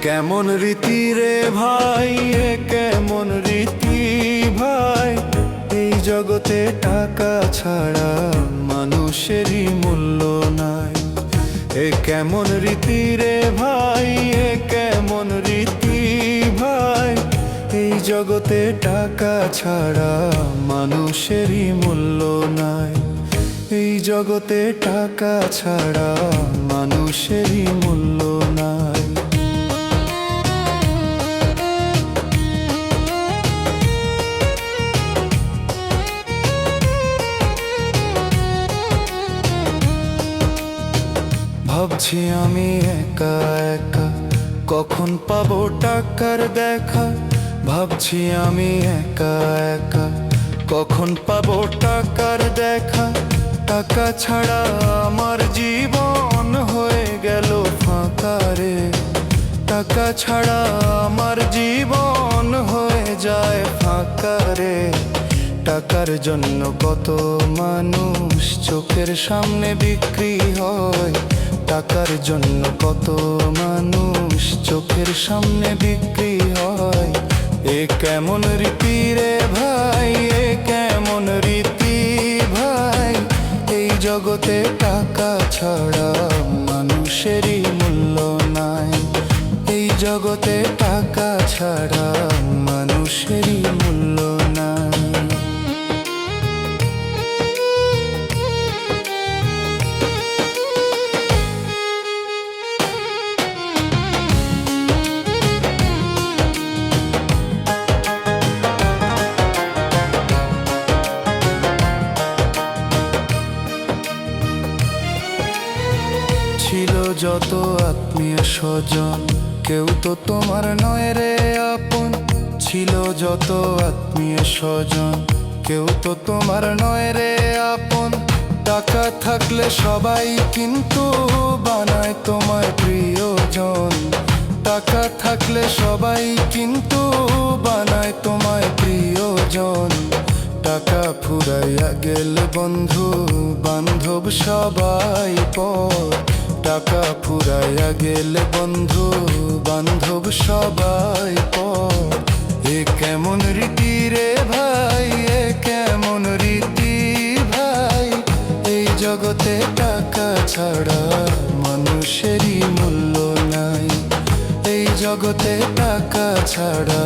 কেমন রীতি রে ভাই, এ কেমন রীতি ভাই, এই জগতে টাকা ছাড়া মানুষেরই মূল্য নাই। এ কেমন রীতি রে ভাই, এ কেমন রীতি ভাই, এই জগতে টাকা ছাড়া মানুষেরই মূল্য নাই। এই জগতে টাকা ছাড়া মানুষেরই মূল্য নাই। ভাবছি আমি একা একা কখন পাবো টাকার দেখা। ভাবছি আমি একা একা কখন পাবো টাকার দেখা। টাকা ছাড়া আমার জীবন হয়ে গেল ফাঁকা রে। টাকা ছাড়া আমার জীবন হয়ে যায় ফাঁকা রে। টাকার জন্য কত মানুষ চোখের সামনে বিক্রি হয়। টাকার জন্য কত মানুষ চোখের সামনে বিক্রি হয়। এ কেমন রীতি রে ভাই, এ কেমন রীতি ভাই, এই জগতে টাকা ছাড়া মানুষেরই মূল্য নাই। এই জগতে টাকা ছাড়া মানুষেরই মূল্য নাই। ছিল যত আত্মীয় স্বজন কেউ তো তোমার নয় রে আপন। ছিল যত আত্মীয় স্বজন কেউ তো তোমার নয় রে আপন। টাকা থাকলে সবাই কিন্তু বানায় তোমায় প্রিয়জন। টাকা থাকলে সবাই কিন্তু বানায় তোমায় প্রিয়জন। টাকা ফুরাইয়া গেলে বন্ধু বান্ধব সবাই পর। টাকা ফুরাইয়া গেলে বন্ধু বান্ধব সবাই পর। এ কেমন রীতি রে ভাই, এ কেমন রীতি ভাই, এই জগতে টাকা ছাড়া মানুষেরই মূল্য নাই। এই জগতে টাকা ছাড়া